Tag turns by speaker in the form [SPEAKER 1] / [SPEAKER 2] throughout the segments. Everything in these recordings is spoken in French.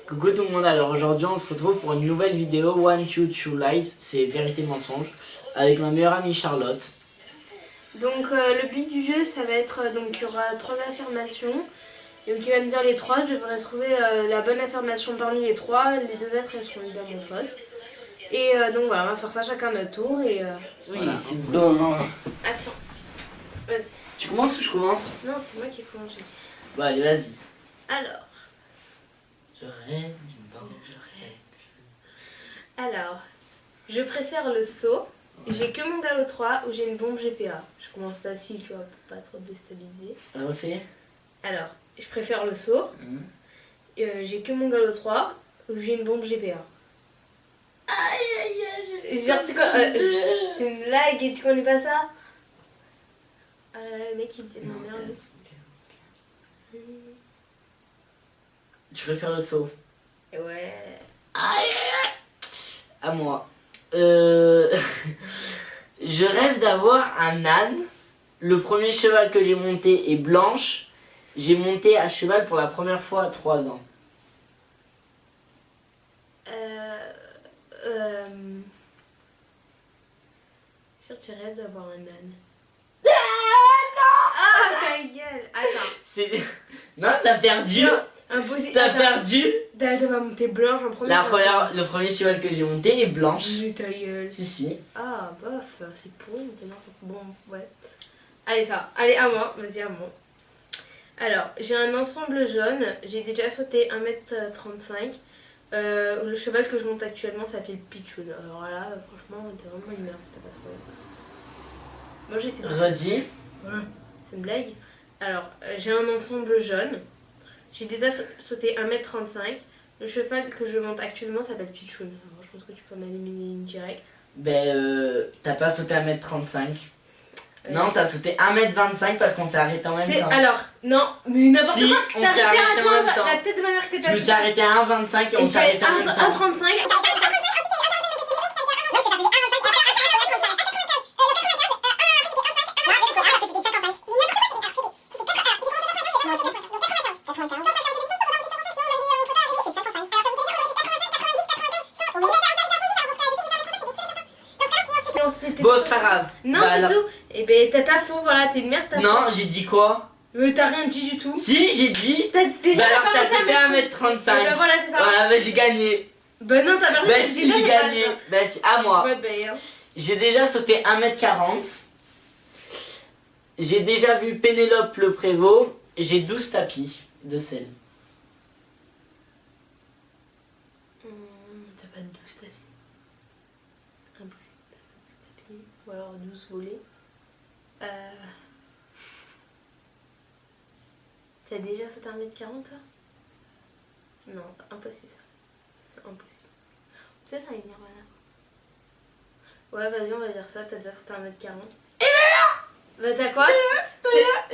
[SPEAKER 1] Coucou tout le monde, alors aujourd'hui on se retrouve pour une nouvelle vidéo One Two Two Lies, c'est vérité mensonge, avec ma meilleure amie Charlotte.
[SPEAKER 2] Donc le but du jeu ça va être, donc il y aura 3 affirmations, et donc il va me dire les 3, je devrais trouver la bonne affirmation parmi les 3, les 2 autres elles seront évidemment fausses. Et donc voilà, on va faire ça chacun notre tour et
[SPEAKER 1] Oui, voilà. c'est bon.
[SPEAKER 2] Attends, vas-y.
[SPEAKER 1] Tu commences ou je commence?
[SPEAKER 2] Non, c'est moi qui commence, j'ai dit.
[SPEAKER 1] Bah allez, vas-y.
[SPEAKER 2] Alors,
[SPEAKER 1] Je rêve d'une bande, je rêve.
[SPEAKER 2] alors, je préfère le saut, j'ai que mon galop 3 ou j'ai une bombe GPA. Je commence facile, tu vois, pour pas trop te déstabiliser.
[SPEAKER 1] Refais.
[SPEAKER 2] Alors, je préfère le saut, j'ai que mon galop 3 ou j'ai une bombe GPA.
[SPEAKER 1] Aïe aïe aïe,
[SPEAKER 2] Genre, c'est une blague et tu connais pas ça? Le mec il dit non, merde.
[SPEAKER 1] Tu préfères le saut?
[SPEAKER 2] Ouais.
[SPEAKER 1] Aïe aïe aïe. À moi. Je rêve d'avoir un âne. Le premier cheval que j'ai monté est blanche. J'ai monté à cheval pour la première fois à 3 ans.
[SPEAKER 2] Sûr, tu rêves d'avoir un âne.
[SPEAKER 1] Ah
[SPEAKER 2] Ta gueule. Attends.
[SPEAKER 1] c'est... Non, t'as perdu.
[SPEAKER 2] Non, impossible.
[SPEAKER 1] T'as
[SPEAKER 2] Attends.
[SPEAKER 1] perdu.
[SPEAKER 2] T'as pas monté blanche en premier.
[SPEAKER 1] Le premier cheval que j'ai monté est blanche.
[SPEAKER 2] Ta gueule.
[SPEAKER 1] Si.
[SPEAKER 2] Ah, bof, c'est pourri maintenant. Bon, ouais. Allez, ça. Allez, à moi. Vas-y, à moi. Alors, j'ai un ensemble jaune. J'ai déjà sauté 1m35. Le cheval que je monte actuellement s'appelle Pichoun. Alors là, franchement, t'es vraiment une merde si t'as pas ce problème. Moi, j'ai fait.
[SPEAKER 1] Redis.
[SPEAKER 2] C'est une blague. Alors, j'ai un ensemble jaune. J'ai déjà sauté 1m35. Le cheval que je monte actuellement s'appelle Pichoun. Alors, je pense que tu peux en éliminer une directe.
[SPEAKER 1] T'as pas sauté 1m35. Non, t'as sauté 1m25 parce qu'on s'est arrêté en même temps.
[SPEAKER 2] Alors, non, mais n'importe
[SPEAKER 1] Si,
[SPEAKER 2] quoi.
[SPEAKER 1] on
[SPEAKER 2] T'as
[SPEAKER 1] s'est
[SPEAKER 2] arrêté
[SPEAKER 1] arrêté
[SPEAKER 2] à
[SPEAKER 1] en même
[SPEAKER 2] toi,
[SPEAKER 1] temps.
[SPEAKER 2] la tête de ma mère que
[SPEAKER 1] Je
[SPEAKER 2] t'as
[SPEAKER 1] me suis arrêté à 1,25 et on s'est arrêté en même temps.
[SPEAKER 2] 1,35.
[SPEAKER 1] Bon, c'est pas grave.
[SPEAKER 2] Non,
[SPEAKER 1] Bah,
[SPEAKER 2] c'est
[SPEAKER 1] alors-
[SPEAKER 2] tout. Et ben, t'as faux, voilà, t'es une merde, t'as
[SPEAKER 1] Non,
[SPEAKER 2] faux.
[SPEAKER 1] j'ai dit quoi?
[SPEAKER 2] T'as rien dit du tout.
[SPEAKER 1] Si, j'ai dit.
[SPEAKER 2] T'as déjà
[SPEAKER 1] Bah alors
[SPEAKER 2] pas
[SPEAKER 1] t'as
[SPEAKER 2] commencé à
[SPEAKER 1] sauté
[SPEAKER 2] mettre-
[SPEAKER 1] 1m35.
[SPEAKER 2] Bah voilà, c'est ça.
[SPEAKER 1] Voilà, bah j'ai gagné.
[SPEAKER 2] Bah non, t'as perdu.
[SPEAKER 1] Bah
[SPEAKER 2] t'as
[SPEAKER 1] si,
[SPEAKER 2] dit ça,
[SPEAKER 1] j'ai
[SPEAKER 2] c'est pas
[SPEAKER 1] gagné.
[SPEAKER 2] ça.
[SPEAKER 1] Bah si, à moi.
[SPEAKER 2] Ouais, bah, hein.
[SPEAKER 1] J'ai déjà sauté 1m40. J'ai déjà vu Pénélope le Prévost. J'ai 12 tapis de sel.
[SPEAKER 2] T'as pas de 12 tapis. Impossible, t'as pas de 12 tapis. Ou alors 12 volets. T'as déjà sauté 1m40 toi? Non, c'est impossible ça. C'est impossible. Peut-être ça va venir, voilà. Ouais, vas-y, on va dire ça. T'as déjà sauté 1m40. Bah t'as quoi?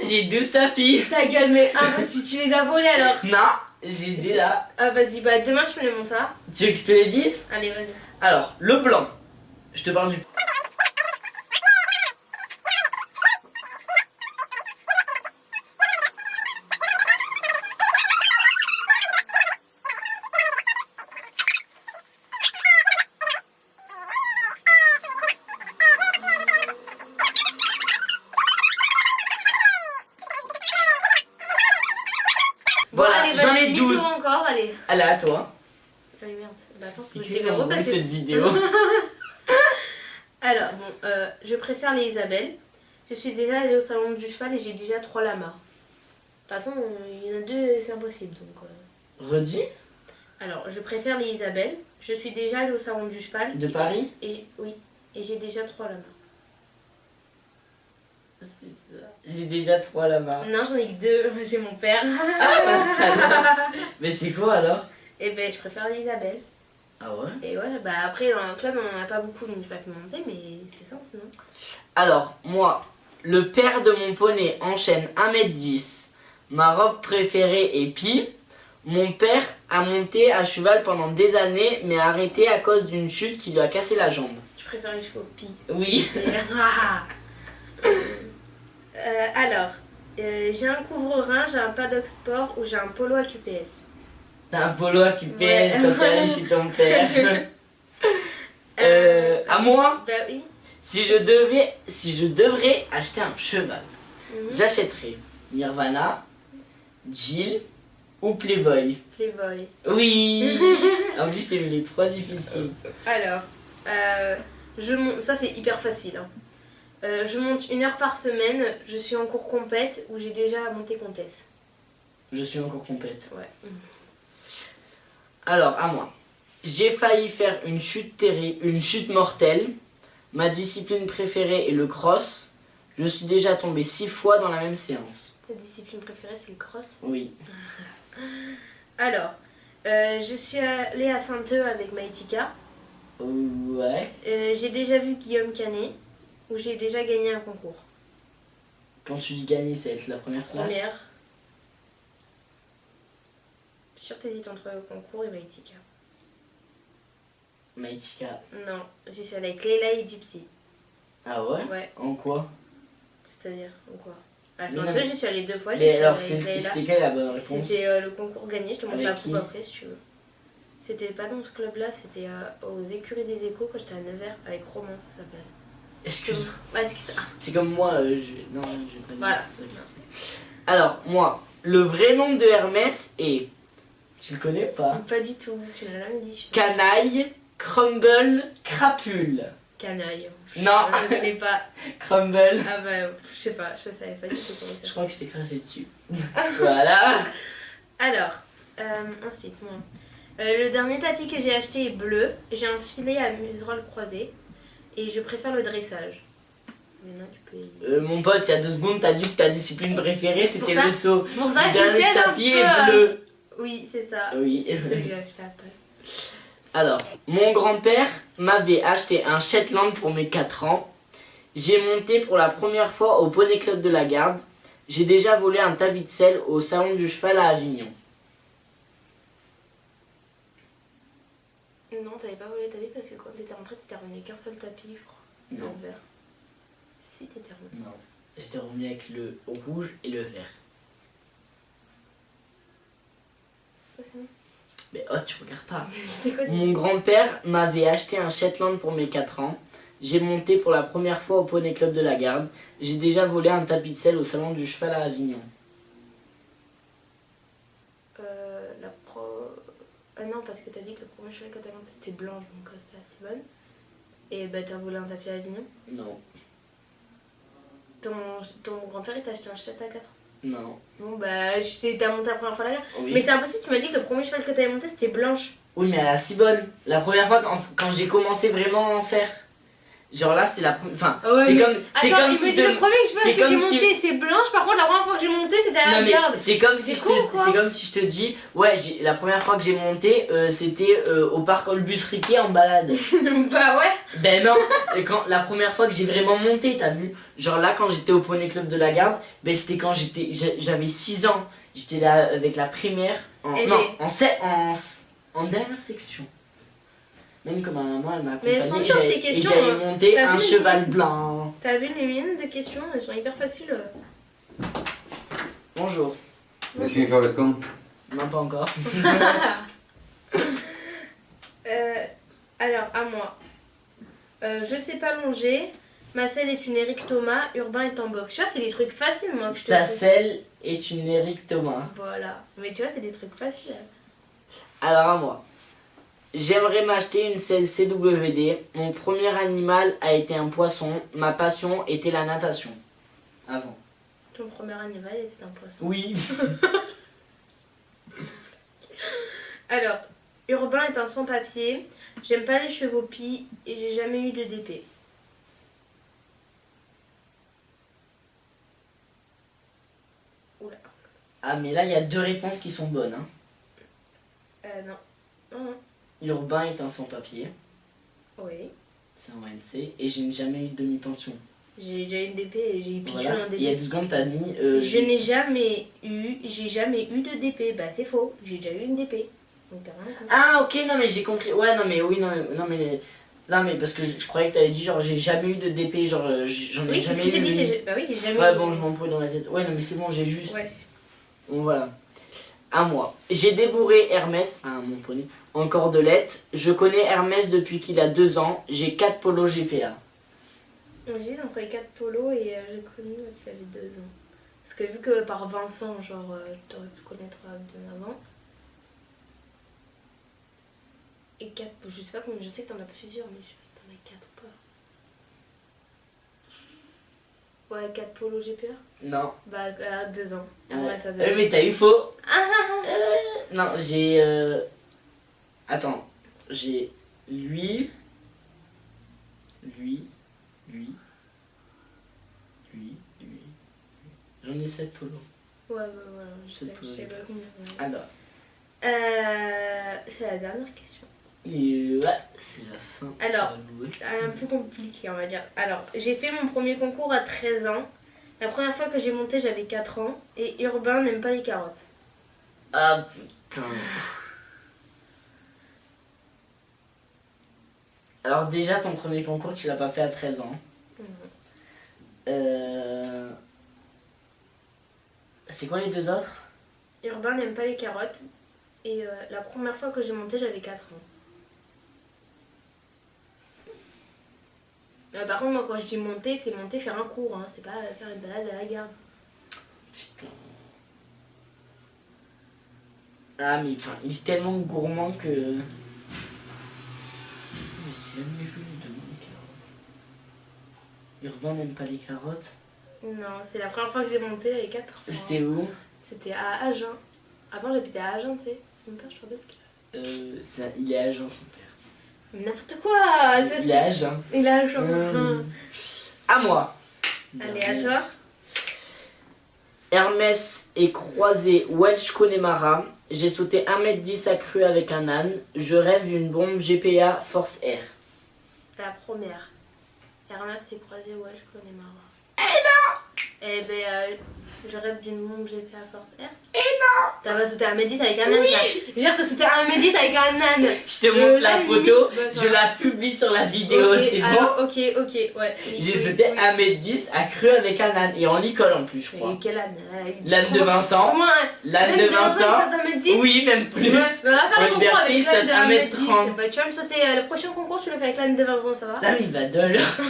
[SPEAKER 1] J'ai 12 tapis.
[SPEAKER 2] Ta gueule, mais impossible, tu les as volés alors.
[SPEAKER 1] Non, je les ai là.
[SPEAKER 2] Ah vas-y, bah demain tu me les montres ça.
[SPEAKER 1] Tu veux que je te les dise?
[SPEAKER 2] Allez, vas-y.
[SPEAKER 1] Alors, le blanc. Je te parle du...
[SPEAKER 2] Bon,
[SPEAKER 1] Voilà,
[SPEAKER 2] allez,
[SPEAKER 1] j'en
[SPEAKER 2] vas-y,
[SPEAKER 1] ai
[SPEAKER 2] demi-tour
[SPEAKER 1] 12.
[SPEAKER 2] encore, allez.
[SPEAKER 1] Allez, à toi.
[SPEAKER 2] Oh merde, bah attends, faut que je
[SPEAKER 1] Tu
[SPEAKER 2] les
[SPEAKER 1] veux
[SPEAKER 2] verrouille
[SPEAKER 1] envoyer
[SPEAKER 2] parce que...
[SPEAKER 1] cette vidéo.
[SPEAKER 2] Alors, bon, je préfère les Isabelles. Je suis déjà allée au salon du cheval et j'ai déjà 3 lamas. De toute façon, il y en a 2, c'est impossible. Donc,
[SPEAKER 1] Redis.
[SPEAKER 2] Alors, je préfère les Isabelles. Je suis déjà allée au salon du cheval.
[SPEAKER 1] De Paris.
[SPEAKER 2] Oui, et j'ai déjà 3 lamas.
[SPEAKER 1] J'ai déjà 3 lamas.
[SPEAKER 2] Non, j'en ai que 2, j'ai mon père.
[SPEAKER 1] Ah, bah, ça va. Mais c'est quoi alors?
[SPEAKER 2] Et ben, je préfère les Isabelles.
[SPEAKER 1] Ah ouais?
[SPEAKER 2] Et ouais, bah après, dans le club, on en a pas beaucoup, donc je vais pas monter, mais c'est ça, sinon.
[SPEAKER 1] Alors, moi, le père de mon poney enchaîne 1m10. Ma robe préférée est Pi. Mon père a monté à cheval pendant des années, mais a arrêté à cause d'une chute qui lui a cassé la jambe.
[SPEAKER 2] Tu préfères les chevaux Pi.
[SPEAKER 1] Oui.
[SPEAKER 2] Alors, j'ai un couvre-rein, j'ai un paddock sport ou j'ai un polo à QPS.
[SPEAKER 1] T'as un polo à QPS quand t'es allé chez ton père. À moi,
[SPEAKER 2] Bah oui.
[SPEAKER 1] si je devrais acheter un cheval, j'achèterais Nirvana, Jill ou Playboy.
[SPEAKER 2] Playboy.
[SPEAKER 1] Oui. En plus, je t'ai mis les 3 difficiles.
[SPEAKER 2] Alors, ça c'est hyper facile. Hein. Je monte 1 heure par semaine, je suis en cours compète ou j'ai déjà monté comtesse.
[SPEAKER 1] Je suis encore complète.
[SPEAKER 2] Ouais.
[SPEAKER 1] Alors, à moi. J'ai failli faire une chute terrible, une chute mortelle. Ma discipline préférée est le cross. Je suis déjà tombé 6 fois dans la même séance.
[SPEAKER 2] Ta discipline préférée c'est le cross?
[SPEAKER 1] Oui.
[SPEAKER 2] Alors, je suis allée à Saint-Eux avec Maïtika.
[SPEAKER 1] Ouais.
[SPEAKER 2] J'ai déjà vu Guillaume Canet ou j'ai déjà gagné un concours.
[SPEAKER 1] Quand tu dis gagner, ça va être la première place.
[SPEAKER 2] Première. Sûr t'hésites entre le concours et Maïtika.
[SPEAKER 1] Maïtika.
[SPEAKER 2] Non, j'y suis allée avec Leila et Gypsy.
[SPEAKER 1] Ah ouais?
[SPEAKER 2] Ouais.
[SPEAKER 1] En quoi?
[SPEAKER 2] C'est-à-dire, ou quoi? À
[SPEAKER 1] Mais non,
[SPEAKER 2] Saint-Eux,
[SPEAKER 1] mais-
[SPEAKER 2] j'y suis allée 2 fois. J'y
[SPEAKER 1] Mais
[SPEAKER 2] suis
[SPEAKER 1] alors,
[SPEAKER 2] allée avec Leila.
[SPEAKER 1] c'était quelle la bonne réponse?
[SPEAKER 2] C'était le concours gagné, je te montre
[SPEAKER 1] Avec
[SPEAKER 2] la
[SPEAKER 1] qui?
[SPEAKER 2] coupe après si tu veux. C'était pas dans ce club-là, c'était aux écuries des échos quand j'étais à Nevers avec Romain, ça s'appelle.
[SPEAKER 1] Excuse-moi.
[SPEAKER 2] Ouais, excuse. Ah,
[SPEAKER 1] C'est comme moi, non, je vais pas dire
[SPEAKER 2] voilà.
[SPEAKER 1] ça. Alors, moi, le vrai nom de Hermès est... Tu le connais pas?
[SPEAKER 2] Pas du tout, tu l'as jamais dit.
[SPEAKER 1] Canaille, Crumble, Crapule.
[SPEAKER 2] Canaille.
[SPEAKER 1] Non.
[SPEAKER 2] Je connais pas.
[SPEAKER 1] Crumble.
[SPEAKER 2] Ah bah, je sais pas, je savais pas du tout comment
[SPEAKER 1] Je
[SPEAKER 2] ça.
[SPEAKER 1] crois que je t'ai craché dessus. Voilà.
[SPEAKER 2] Alors, ensuite, moi. Le dernier tapis que j'ai acheté est bleu. J'ai un filet à muserolle croisé. Et je préfère le dressage. Maintenant, tu peux...
[SPEAKER 1] Mon pote, il y a 2 secondes, t'as dit que ta discipline préférée
[SPEAKER 2] C'est pour
[SPEAKER 1] c'était
[SPEAKER 2] ça-
[SPEAKER 1] le saut.
[SPEAKER 2] C'est pour ça que
[SPEAKER 1] Le
[SPEAKER 2] je
[SPEAKER 1] dernier
[SPEAKER 2] t'aide un
[SPEAKER 1] tapis
[SPEAKER 2] peu.
[SPEAKER 1] est bleu.
[SPEAKER 2] Oui, c'est ça.
[SPEAKER 1] Oui.
[SPEAKER 2] C'est celui que j'ai acheté après.
[SPEAKER 1] Alors, mon grand-père m'avait acheté un Shetland pour mes 4 ans. J'ai monté pour la première fois au Poney Club de la Garde. J'ai déjà volé un tapis de sel au Salon du Cheval à Avignon.
[SPEAKER 2] Non, t'avais pas volé ta vie parce que quand t'étais rentrée, t'étais revenu qu'un seul tapis, je crois.
[SPEAKER 1] Non.
[SPEAKER 2] En vert. Si, t'étais revenu.
[SPEAKER 1] Non. J'étais revenu avec le rouge et le vert.
[SPEAKER 2] C'est pas ça?
[SPEAKER 1] Mais oh, tu regardes pas.
[SPEAKER 2] C'était quoi?
[SPEAKER 1] Mon grand-père m'avait acheté un Shetland pour mes 4 ans. J'ai monté pour la première fois au Poney Club de la Garde. J'ai déjà volé un tapis de sel au Salon du Cheval à Avignon.
[SPEAKER 2] Ah non, parce que t'as dit que le premier cheval que t'as monté c'était blanche, donc c'était assez bonne. Et bah t'as volé un tapis à Avignon.
[SPEAKER 1] Non.
[SPEAKER 2] Ton grand-père il t'a acheté un chat à 4 ans.
[SPEAKER 1] Non.
[SPEAKER 2] Bon bah t'as monté la première fois la gare.
[SPEAKER 1] Oui.
[SPEAKER 2] Mais c'est impossible, tu m'as dit que le premier cheval que t'avais monté c'était blanche.
[SPEAKER 1] Oui, mais elle est si bonne. La première fois quand j'ai commencé vraiment à en faire. Genre là, c'était la première. Enfin,
[SPEAKER 2] Ah ouais,
[SPEAKER 1] c'est
[SPEAKER 2] mais-
[SPEAKER 1] comme. C'est
[SPEAKER 2] Attends,
[SPEAKER 1] comme
[SPEAKER 2] il
[SPEAKER 1] si
[SPEAKER 2] me dit
[SPEAKER 1] de-
[SPEAKER 2] le premier cheval
[SPEAKER 1] c'est
[SPEAKER 2] que j'ai
[SPEAKER 1] comme si-
[SPEAKER 2] monté c'est blanche, par contre la première fois que j'ai monté c'était à
[SPEAKER 1] Non,
[SPEAKER 2] la
[SPEAKER 1] mais
[SPEAKER 2] garde.
[SPEAKER 1] c'est comme si
[SPEAKER 2] C'est
[SPEAKER 1] je
[SPEAKER 2] con ou
[SPEAKER 1] te,
[SPEAKER 2] quoi
[SPEAKER 1] c'est comme si je te dis, ouais, la première fois que j'ai monté, c'était au parc Olbus Riquet en balade.
[SPEAKER 2] Bah ouais.
[SPEAKER 1] Ben non, et la première fois que j'ai vraiment monté, t'as vu? Genre là, quand j'étais au Poney Club de la Garde, ben c'était quand j'avais 6 ans. J'étais là avec la primaire,
[SPEAKER 2] Et
[SPEAKER 1] non,
[SPEAKER 2] les-
[SPEAKER 1] en dernière section. Même que ma maman, elle m'a
[SPEAKER 2] Mais elles sont
[SPEAKER 1] accompagné
[SPEAKER 2] dures, tes
[SPEAKER 1] et
[SPEAKER 2] questions,
[SPEAKER 1] j'allais monter
[SPEAKER 2] t'as
[SPEAKER 1] un
[SPEAKER 2] vu les
[SPEAKER 1] cheval blanc.
[SPEAKER 2] T'as vu les miennes de questions, elles sont hyper faciles.
[SPEAKER 1] Bonjour.
[SPEAKER 3] T'as fini de faire le con?
[SPEAKER 1] Non, pas encore.
[SPEAKER 2] Alors, à moi. Je sais pas longer. Ma selle est une Eric Thomas. Urbain est en boxe. Tu vois, c'est des trucs faciles, moi, que je te
[SPEAKER 1] Ta
[SPEAKER 2] fais.
[SPEAKER 1] selle est une Eric Thomas.
[SPEAKER 2] Voilà. Mais tu vois, c'est des trucs faciles.
[SPEAKER 1] Alors à moi. J'aimerais m'acheter une selle CWD. Mon premier animal a été un poisson. Ma passion était la natation. Avant.
[SPEAKER 2] Ton premier animal était un poisson.
[SPEAKER 1] Oui.
[SPEAKER 2] Alors, Urbain est un sans-papier. J'aime pas les chevaux pis et j'ai jamais eu de DP. Oula.
[SPEAKER 1] Ah mais là il y a 2 réponses qui sont bonnes. Hein.
[SPEAKER 2] Non. Non, non.
[SPEAKER 1] Urbain est un sans-papier.
[SPEAKER 2] Oui.
[SPEAKER 1] C'est un ONC. Et je n'ai jamais eu de demi-pension.
[SPEAKER 2] J'ai déjà eu une DP et j'ai eu pigeon
[SPEAKER 1] Voilà.
[SPEAKER 2] en
[SPEAKER 1] Il y a
[SPEAKER 2] DP.
[SPEAKER 1] 2 secondes t'as mis...
[SPEAKER 2] J'ai jamais eu de DP. Bah c'est faux. J'ai déjà eu une DP. Donc t'as rien compris.
[SPEAKER 1] Ah ok, non mais j'ai compris. Ouais, non mais oui, non mais parce que je croyais que t'avais dit genre j'ai jamais eu de DP, genre j'en ai
[SPEAKER 2] Oui, c'est ce
[SPEAKER 1] jamais
[SPEAKER 2] que j'ai dit.
[SPEAKER 1] eu.
[SPEAKER 2] Bah oui, j'ai jamais
[SPEAKER 1] Ouais,
[SPEAKER 2] eu.
[SPEAKER 1] bon, je m'embrouille dans la tête. Ouais, non mais c'est bon, j'ai juste...
[SPEAKER 2] Ouais.
[SPEAKER 1] Bon, voilà. À moi. J'ai débourré Hermès, mon poney, en cordelette. Je connais Hermès depuis qu'il a 2 ans. J'ai 4 polos GPA.
[SPEAKER 2] J'hésite entre les 4 polos et j'ai connu quand il avait 2 ans. Parce que vu que par Vincent, genre, t'aurais pu connaître bien avant. Et 4, je sais pas combien, je sais que t'en as plusieurs, mais je sais pas si t'en as 4 ou pas. Ouais, 4 polos GPA.
[SPEAKER 1] Non.
[SPEAKER 2] Bah, à 2 ans.
[SPEAKER 1] Ouais.
[SPEAKER 2] Ouais, ça
[SPEAKER 1] Mais t'as eu faux. Non, j'ai... Attends. J'ai lui. J'en ai 7 polos.
[SPEAKER 2] Ouais, je sais pas combien. Ouais.
[SPEAKER 1] Alors.
[SPEAKER 2] C'est la dernière question.
[SPEAKER 1] Et ouais, c'est la fin.
[SPEAKER 2] Alors, un peu compliqué, on va dire. Alors, j'ai fait mon premier concours à 13 ans. La première fois que j'ai monté, j'avais 4 ans. Et Urbain n'aime pas les carottes.
[SPEAKER 1] Ah putain. Alors déjà, ton premier concours, tu l'as pas fait à 13 ans. C'est quoi les 2 autres?
[SPEAKER 2] Urbain n'aime pas les carottes. Et la première fois que j'ai monté, j'avais 4 ans. Par contre, moi, quand je dis monter, c'est monter faire un cours. Hein. C'est pas faire une balade à la gare.
[SPEAKER 1] Putain. Ah, mais enfin, il est tellement gourmand que... Mais j'ai jamais vu lui demander les carottes. Urbain n'aime pas les carottes.
[SPEAKER 2] Non, c'est la première fois que j'ai monté, j'avais 4 ans.
[SPEAKER 1] C'était où?
[SPEAKER 2] C'était à Agen. Avant, j'habitais à Agen, tu sais. C'est mon père, je crois que
[SPEAKER 1] Il est à Agen, son père.
[SPEAKER 2] N'importe quoi.
[SPEAKER 1] Il est à Agen.
[SPEAKER 2] Il est à Agen.
[SPEAKER 1] À moi.
[SPEAKER 2] Allez, à toi.
[SPEAKER 1] Hermès et croisé Welsh Connemara. J'ai sauté 1m10 accru avec un âne. Je rêve d'une bombe GPA Force R.
[SPEAKER 2] La première. Hermès et croisé Welsh Connemara.
[SPEAKER 1] Eh non!
[SPEAKER 2] Eh ben, je rêve d'une bombe GPA Force R.
[SPEAKER 1] Eh non!
[SPEAKER 2] T'as pas sauté 1m10 avec un âne, oui. Ça. Je veux dire, t'as sauté 1m10 avec un âne.
[SPEAKER 1] Je te montre la photo,
[SPEAKER 2] limite,
[SPEAKER 1] je la publie sur la vidéo,
[SPEAKER 2] okay,
[SPEAKER 1] c'est
[SPEAKER 2] alors,
[SPEAKER 1] bon?
[SPEAKER 2] Ok, ouais.
[SPEAKER 1] J'ai sauté 1m10 accru avec un âne, et en licol en plus, je crois.
[SPEAKER 2] Et quel âne?
[SPEAKER 1] L'âne de Vincent. L'âne de Vincent. Oui, même plus.
[SPEAKER 2] Ouais, on va faire le concours avec l'âne de
[SPEAKER 1] 1m30.
[SPEAKER 2] Bah, tu vas me sauter le prochain concours, tu le fais avec l'âne de Vincent, ça va?
[SPEAKER 1] Ah, il va de l'heure.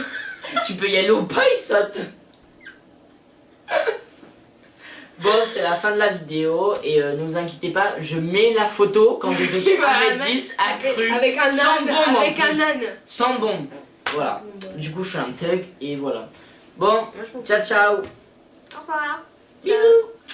[SPEAKER 1] Tu peux y aller ou pas, il saute. Bon, c'est la fin de la vidéo et ne vous inquiétez pas, je mets la photo quand j'ai sauté 1m10 accru.
[SPEAKER 2] Avec un âne, avec un âne.
[SPEAKER 1] Sans bombe. Voilà. Du coup, je suis un thug et voilà. Bon, ciao ciao.
[SPEAKER 2] Au revoir.
[SPEAKER 1] Bisous.